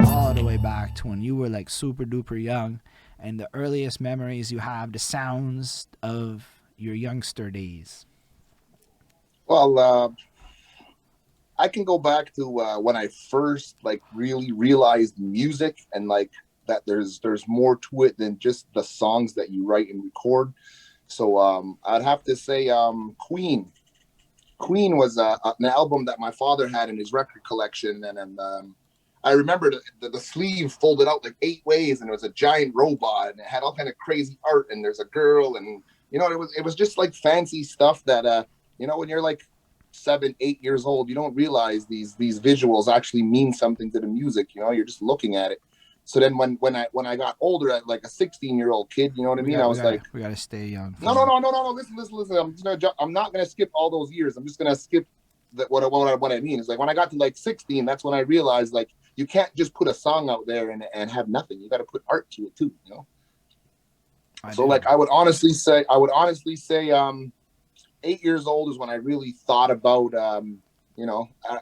All the way back to when you were like super duper young and the earliest memories you have, the sounds of your youngster days. Well, I can go back to when I first like really realized music and like that there's more to it than just the songs that you write and record. So I'd have to say Queen. Queen was an album that my father had in his record collection, and I remember the sleeve folded out like 8 ways, and it was a giant robot, and it had all kind of crazy art, and there's a girl, and it was just like fancy stuff that when you're like 7, 8 years old, you don't realize these visuals actually mean something to the music. You're just looking at it. So then when I got older, at like a 16-year-old kid, you know what I We mean? got I we was got like, we got to stay young no, for no, me. no, no, no, no. Listen, listen, listen. I'm not gonna skip all those years. I'm just gonna skip what I mean is like when I got to like 16, that's when I realized like you can't just put a song out there and have nothing. You got to put art to it too. I So do. like I would honestly say 8 years old is when I really thought about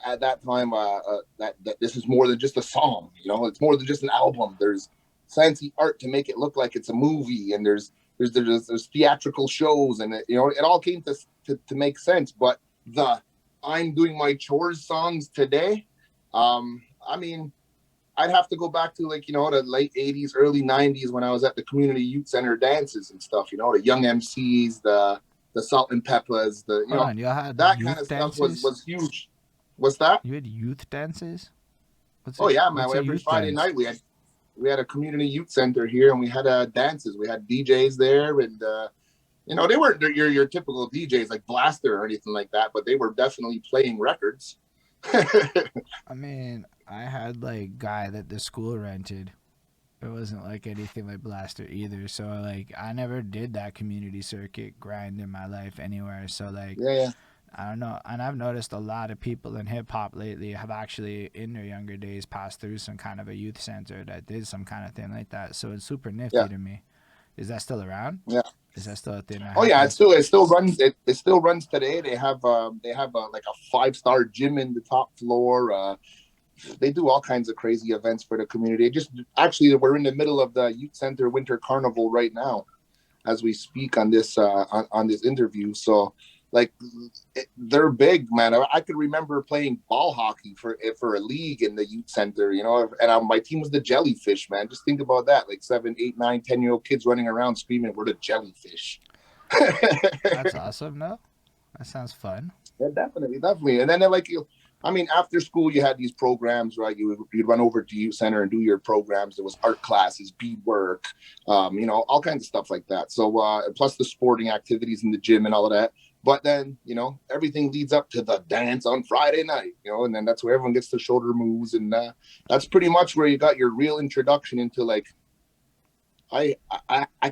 at that time that this is more than just a song. It's more than just an album. There's fancy art to make it look like it's a movie, and there's theatrical shows, and it all came to make sense. But the I'm doing my chores songs today, I mean, I'd have to go back to like the late '80s, early '90s when I was at the community youth center dances and stuff. The Young MCs, the Salt and Peppers, Hold on, y'all had that kind youth of stuff was dances? was huge. What's that? You had youth dances? What's Oh it? yeah, man! What's a Every youth Friday dance? night we had a community youth center here, and we had dances. We had DJs there, and they weren't your typical DJs like Blaster or anything like that, but they were definitely playing records. I mean, I had like guy that the school rented. It wasn't like anything like Blaster either. So like I never did that community circuit grind in my life anywhere. So like Yeah, yeah, I don't know. And I've noticed a lot of people in hip hop lately have actually in their younger days passed through some kind of a youth center that did some kind of thing like that. So it's super nifty yeah, to me. Is that still around? yeah. Is that still a thing that Oh yeah, it happens? still it still runs it still runs today. They have like a 5-star gym in the top floor. They do all kinds of crazy events for the community. Just actually, we're in the middle of the youth center winter carnival right now as we speak on this interview. So like they're big, man. I could remember playing ball hockey for a league in the youth center, and my team was the Jellyfish, man. Just think about that, like 7, 8, 9, 10-year-old kids running around screaming, "We're the Jellyfish." That's awesome, no? That sounds fun. Yeah, definitely, definitely. And then like I mean, after school, you had these programs, right? You'd run over to youth center and do your programs. There was art classes, beadwork, all kinds of stuff like that. So plus the sporting activities in the gym and all of that. But then everything leads up to the dance on Friday night, and then that's where everyone gets the shoulder moves, and that's pretty much where you got your real introduction into like I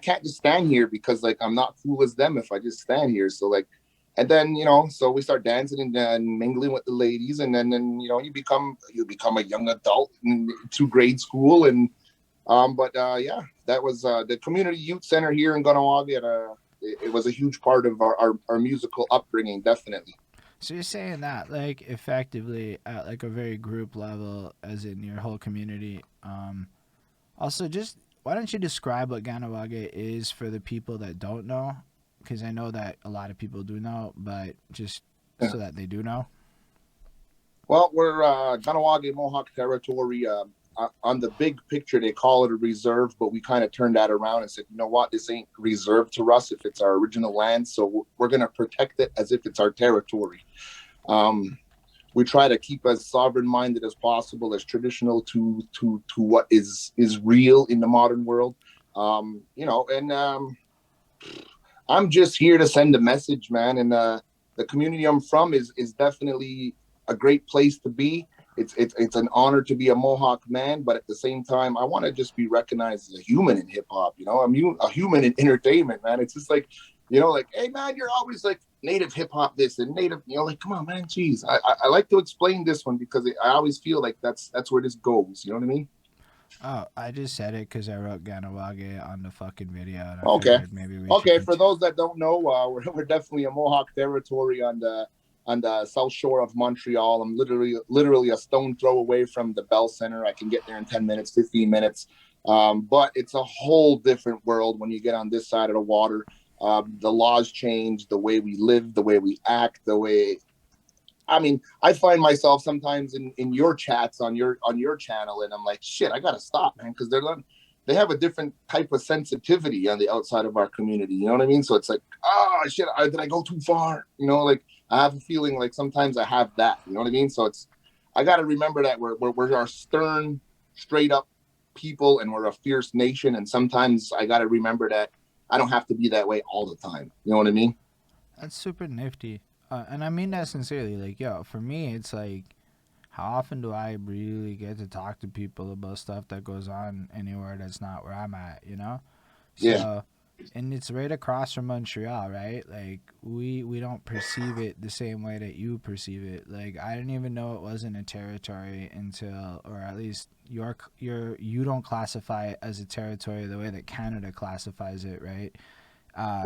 can't just stand here because like I'm not cool as them if I just stand here. So like, and then so we start dancing and mingling with the ladies, and then you become a young adult to grade school, and but yeah, that was the community youth center here in Kahnawake. It was a huge part of our musical upbringing, definitely. So you're saying that like effectively at like a very group level, as in your whole community. Also, just why don't you describe what Ganawage is for the people that don't know? Because I know that a lot of people do know, but just Yeah. so that they do know. Well, we're Kahnawake Mohawk territory. On the big picture, they call it a reserve, but we kind of turned that around and said, you know what, this ain't reserved to us if it's our original land, so we're going to protect it as if it's our territory. Um, we try to keep as sovereign-minded as possible, as traditional to what is real in the modern world. And I'm just here to send a message, man. And the community I'm from is definitely a great place to be. It's an honor to be a Mohawk man, but at the same time, I want to just be recognized as a human in hip hop. I'm a human in entertainment, man. It's just like, like, hey, man, you're always like native hip hop this and native, like, come on, man, jeez. I like to explain this one because I always feel like that's where this goes. You know what I mean? Oh, I just said it because I wrote Ganawage on the fucking video, and I Okay. figured maybe we should Okay, for continue. those that don't know, we're definitely a Mohawk territory on the south shore of Montreal. I'm literally a stone throw away from the Bell Center. I can get there in 10 minutes, 15 minutes. But it's a whole different world when you get on this side of the water. The laws change, the way we live, the way we act, the way. I mean, I find myself sometimes in your chats on your channel, and I'm like, shit, I gotta stop, man, because they have a different type of sensitivity on the outside of our community. You know what I mean? So it's like, oh shit, did I go too far? You know, like I have a feeling like sometimes I have that. You know what I mean? So I got to remember that we're our stern, straight up people, and we're a fierce nation. And sometimes I got to remember that I don't have to be that way all the time. You know what I mean? That's super nifty. And I mean that sincerely. Like, yo, for me, it's like, how often do I really get to talk to people about stuff that goes on anywhere that's not where I'm at, you know? Yeah. So, and it's right across from Montreal, right? Like, we don't perceive it the same way that you perceive it. Like, I didn't even know it wasn't a territory until, or at least you don't classify it as a territory the way that Canada classifies it, right?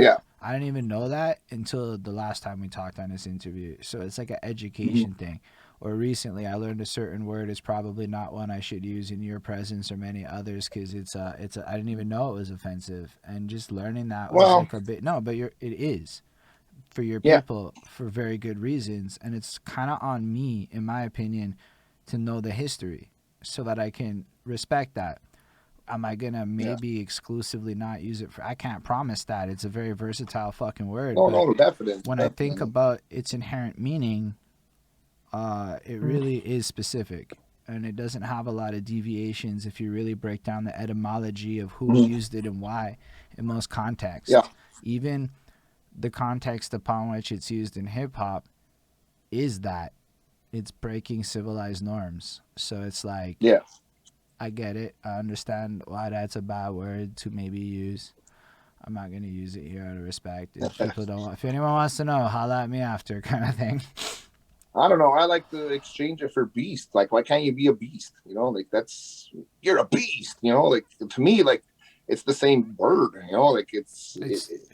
Yeah. I didn't even know that until the last time we talked on this interview. So it's like an Mm-hmm. education thing. Or recently, I learned a certain word is probably not one I should use in your presence or many others because I didn't even know it was offensive, and just learning that was Well, like a bit no, but it is for your yeah. people for very good reasons, and it's kind of on me, in my opinion, to know the history so that I can respect that. Am I gonna Yeah. maybe exclusively not use it for? I can't promise that. It's a very versatile fucking word, No, but no, definitely. when I think Definitely. about its inherent meaning, it really is specific, and it doesn't have a lot of deviations if you really break down the etymology of who Mm-hmm. used it and why in most Yeah. contexts. Even the context upon which it's used in hip hop is that it's breaking civilized norms. So it's like, Yeah. I get it. I understand why that's a bad word to maybe use. I'm not gonna use it here out of respect. If people don't, if anyone wants to know, holla at me after, kind of thing. I don't know. I like to exchange it for beast. Like, why can't you be a beast? You know, like you're a beast. You know, like to me, like it's the same word. You know, like It's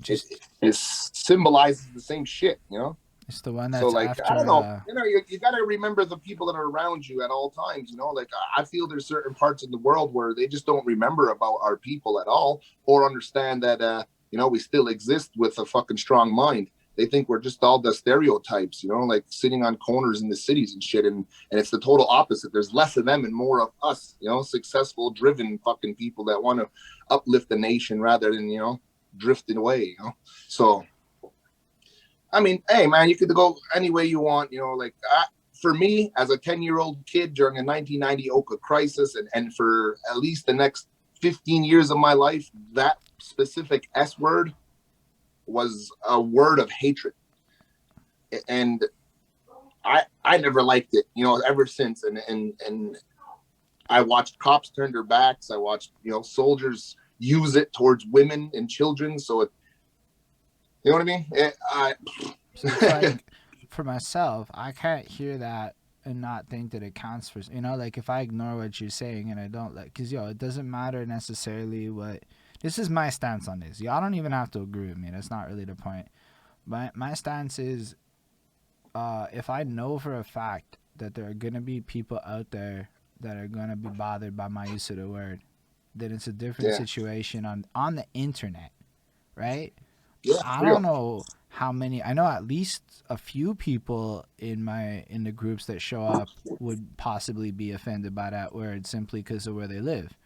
just it symbolizes the same shit. You know, it's the one so that's like I don't after. know. You know, you got to remember the people that are around you at all times. You know, like I feel there's certain parts of the world where they just don't remember about our people at all, or understand that you know we still exist with a fucking strong mind. They think we're just all the stereotypes, you know, like sitting on corners in the cities and shit. And it's the total opposite. There's less of them and more of us, you know, successful, driven fucking people that want to uplift the nation rather than, you know, drifting away, you know. So, I mean, hey, man, you could go any way you want, you know, like for me as a 10-year-old kid during a 1990 Oka crisis and for at least the next 15 years of my life, that specific S word was a word of hatred. And I never liked it, you know, ever since. And I watched cops turn their backs. I watched, you know, soldiers use it towards women and children. So it, you know what I mean? So it's like, for myself, I can't hear that and not think that it counts for, like if I ignore what you're saying and I don't like, because it doesn't matter necessarily what. This is my stance on this. Y'all don't even have to agree with me. That's not really the point. My stance is, if I know for a fact that there are gonna be people out there that are gonna be bothered by my use of the word, then it's a different yeah, situation on the internet, right? yeah, I don't real. know how many. I know at least a few people in the groups that show up would possibly be offended by that word simply because of where they live.